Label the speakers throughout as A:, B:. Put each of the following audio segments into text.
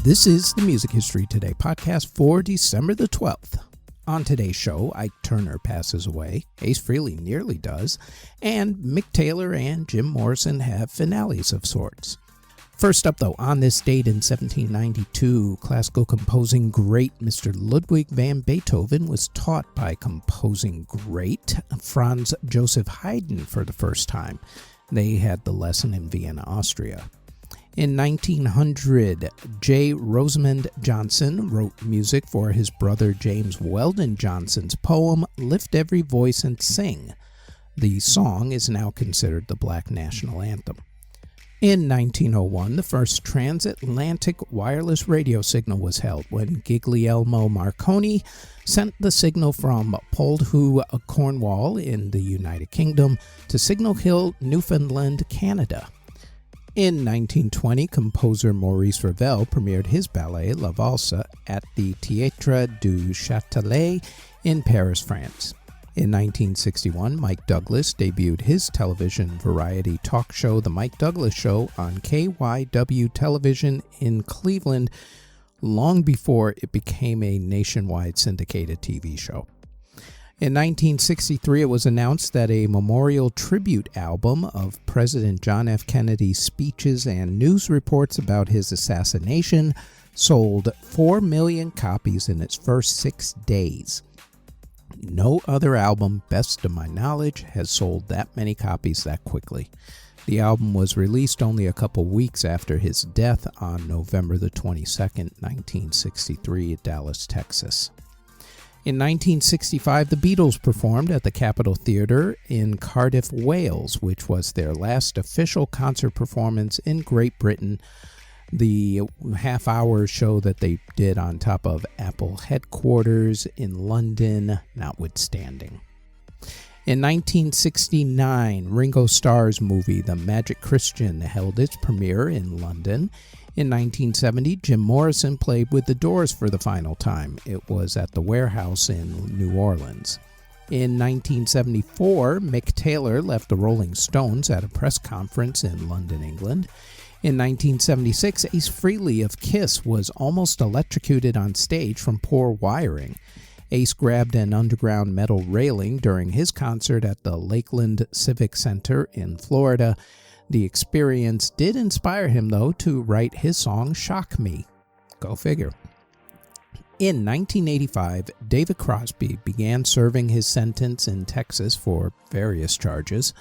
A: This is the Music History Today podcast for December the 12th. On today's show, Ike Turner passes away, Ace Frehley nearly does, and Mick Taylor and Jim Morrison have finales of sorts. First up, though, on this date in 1792, classical composing great Mr. Ludwig van Beethoven was taught by composing great Franz Joseph Haydn for the first time. They had the lesson in Vienna, Austria. In 1900, J. Rosamond Johnson wrote music for his brother James Weldon Johnson's poem, Lift Every Voice and Sing. The song is now considered the Black national anthem. In 1901, the first transatlantic wireless radio signal was held when Guglielmo Marconi sent the signal from Poldhu, Cornwall in the United Kingdom to Signal Hill, Newfoundland, Canada. In 1920, composer Maurice Ravel premiered his ballet La Valse at the Théâtre du Châtelet in Paris, France. In 1961, Mike Douglas debuted his television variety talk show, The Mike Douglas Show, on KYW television in Cleveland, long before it became a nationwide syndicated TV show. In 1963, it was announced that a memorial tribute album of President John F. Kennedy's speeches and news reports about his assassination sold 4 million copies in its first 6 days. No other album, best to my knowledge, has sold that many copies that quickly. The album was released only a couple weeks after his death on November the 22nd, 1963 at Dallas, Texas. In 1965, the Beatles performed at the Capitol Theatre in Cardiff, Wales, which was their last official concert performance in Great Britain. The half-hour show that they did on top of Apple headquarters in London, notwithstanding. In 1969, Ringo Starr's movie The Magic Christian held its premiere in London. In 1970, Jim Morrison played with the Doors for the final time. It was at the Warehouse in New Orleans. In 1974, Mick Taylor left the Rolling Stones at a press conference in London, England. In 1976, Ace Frehley of Kiss was almost electrocuted on stage from poor wiring. Ace grabbed an underground metal railing during his concert at the Lakeland Civic Center in Florida. The experience did inspire him, though, to write his song Shock Me. Go figure. In 1985, David Crosby began serving his sentence in Texas for various charges.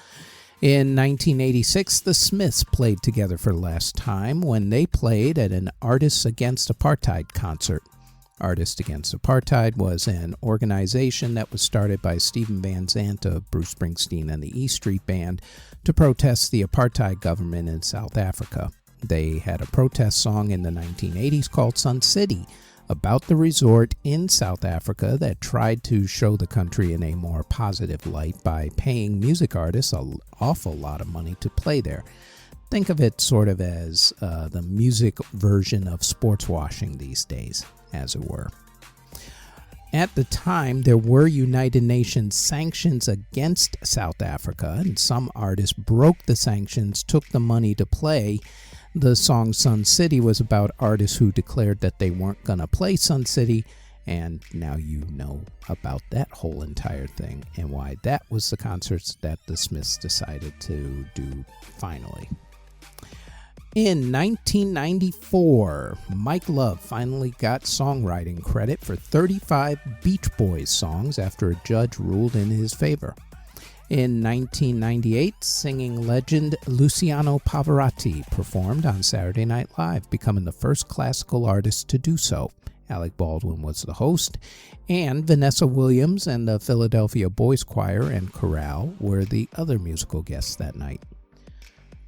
A: In 1986, the Smiths played together for the last time when they played at an Artists Against Apartheid concert. Artists Against Apartheid was an organization that was started by Stephen Van Zandt of Bruce Springsteen and the E Street Band to protest the apartheid government in South Africa. They had a protest song in the 1980s called Sun City about the resort in South Africa that tried to show the country in a more positive light by paying music artists an awful lot of money to play there. Think of it sort of as the music version of sports washing these days, as it were. At the time, there were United Nations sanctions against South Africa, and some artists broke the sanctions, took the money to play. The song Sun City was about artists who declared that they weren't going to play Sun City, and now you know about that whole entire thing and why that was the concerts that the Smiths decided to do finally. In 1994, Mike Love finally got songwriting credit for 35 Beach Boys songs after a judge ruled in his favor. In 1998, singing legend Luciano Pavarotti performed on Saturday Night Live, becoming the first classical artist to do so. Alec Baldwin was the host, and Vanessa Williams and the Philadelphia Boys Choir and Chorale were the other musical guests that night.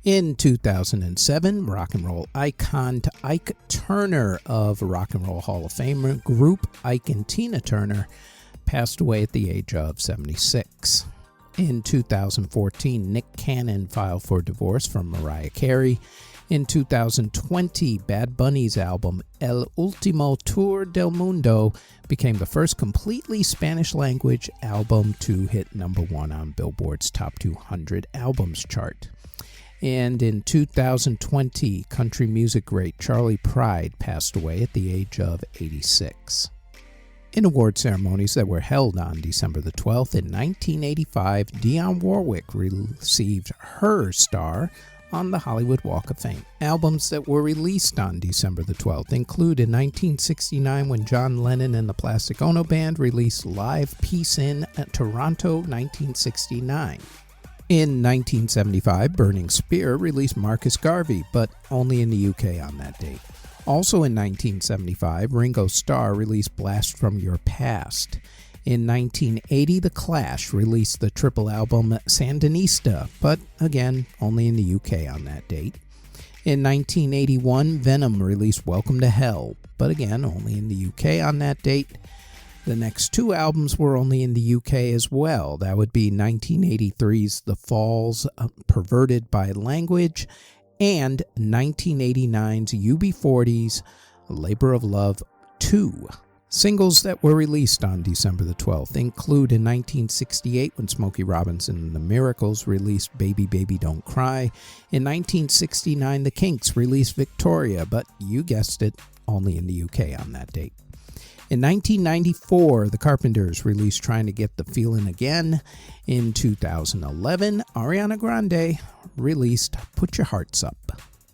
A: In 2007, rock and roll icon Ike Turner of Rock and Roll Hall of Fame group Ike and Tina Turner passed away at the age of 76. In 2014, Nick Cannon filed for divorce from Mariah Carey. In 2020, Bad Bunny's album El Último Tour del Mundo became the first completely Spanish-language album to hit #1 on Billboard's Top 200 Albums chart. And in 2020, country music great Charlie Pride passed away at the age of 86. In award ceremonies that were held on December the 12th, in 1985, Dionne Warwick received her star on the Hollywood Walk of Fame. Albums that were released on December the 12th include in 1969 when John Lennon and the Plastic Ono Band released Live Peace In at Toronto, 1969. In 1975, Burning Spear released Marcus Garvey, but only in the UK on that date. Also in 1975, Ringo Starr released Blast From Your Past. In 1980, The Clash released the triple album Sandinista, but again, only in the UK on that date. In 1981, Venom released Welcome to Hell, but again, only in the UK on that date. The next two albums were only in the UK as well. That would be 1983's The Falls, Perverted by Language, and 1989's UB40's Labor of Love 2. Singles that were released on December the 12th include in 1968 when Smokey Robinson and the Miracles released Baby Baby Don't Cry. In 1969, the Kinks released Victoria, but you guessed it, only in the UK on that date. In 1994, the Carpenters released Trying to Get the Feeling Again. In 2011, Ariana Grande released Put Your Hearts Up.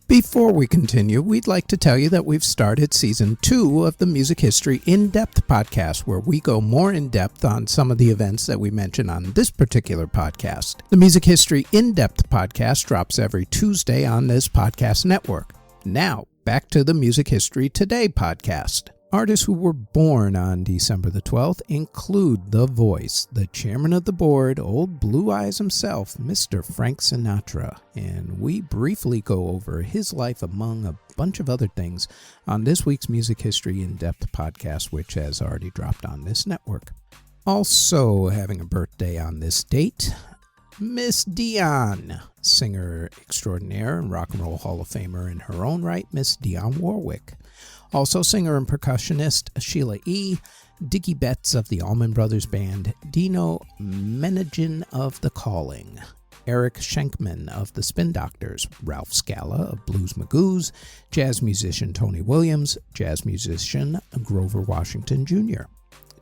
A: Before we continue, we'd like to tell you that we've started Season 2 of the Music History In-Depth podcast, where we go more in-depth on some of the events that we mention on this particular podcast. The Music History In-Depth podcast drops every Tuesday on this podcast network. Now, back to the Music History Today podcast. Artists who were born on December the 12th include The Voice, the chairman of the board, old Blue Eyes himself, Mr. Frank Sinatra. And we briefly go over his life among a bunch of other things on this week's Music History In-Depth podcast, which has already dropped on this network. Also having a birthday on this date, Miss Dionne, singer extraordinaire and Rock and Roll Hall of Famer in her own right, Miss Dionne Warwick. Also singer and percussionist Sheila E., Dickey Betts of the Allman Brothers Band, Dino Menegin of The Calling, Eric Schenkman of the Spin Doctors, Ralph Scala of Blues Magoos, jazz musician Tony Williams, jazz musician Grover Washington Jr.,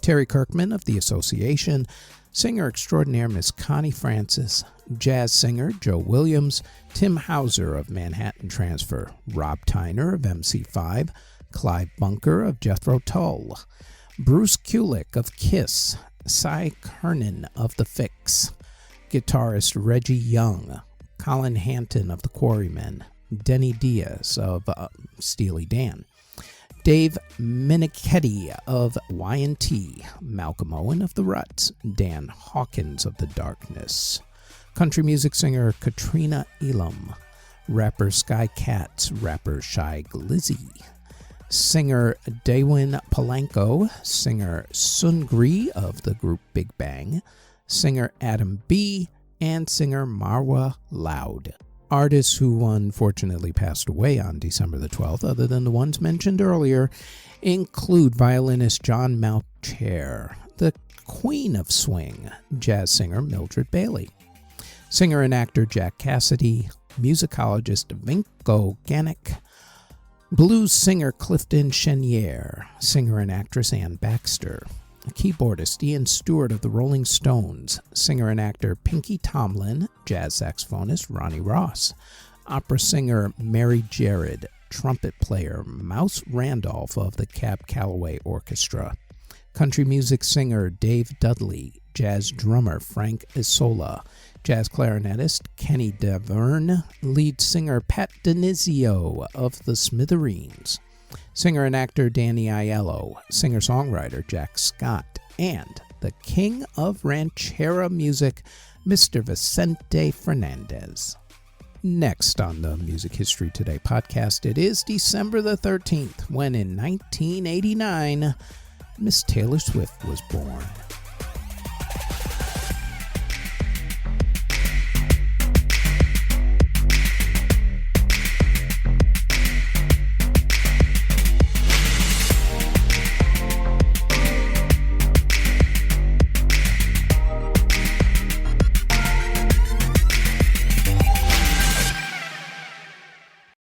A: Terry Kirkman of The Association, singer extraordinaire Miss Connie Francis, jazz singer Joe Williams, Tim Hauser of Manhattan Transfer, Rob Tyner of MC5, Clive Bunker of Jethro Tull, Bruce Kulick of Kiss, Cy Kernan of The Fix, guitarist Reggie Young, Colin Hanton of The Quarrymen, Denny Diaz of Steely Dan, Dave Minichetti of Y&T, Malcolm Owen of The Ruts, Dan Hawkins of The Darkness, country music singer Katrina Elam, rapper Sky Katz, rapper Shy Glizzy, singer Dewin Polanco, singer Sungri of the group Big Bang, singer Adam B., and singer Marwa Loud. Artists who unfortunately passed away on December the 12th, other than the ones mentioned earlier, include violinist John Malchair, the Queen of Swing, jazz singer Mildred Bailey, singer and actor Jack Cassidy, musicologist Vinko Ganek, blues singer Clifton Chenier, singer and actress Ann Baxter, keyboardist Ian Stewart of the Rolling Stones, singer and actor Pinky Tomlin, jazz saxophonist Ronnie Ross, opera singer Mary Jared, trumpet player Mouse Randolph of the Cab Calloway Orchestra, country music singer Dave Dudley, jazz drummer Frank Isola, jazz clarinetist Kenny Davern, lead singer Pat Denizio of the Smithereens, singer and actor Danny Aiello, singer-songwriter Jack Scott, and the king of ranchera music, Mr. Vicente Fernandez. Next on the Music History Today podcast, it is December the 13th, when in 1989, Miss Taylor Swift was born.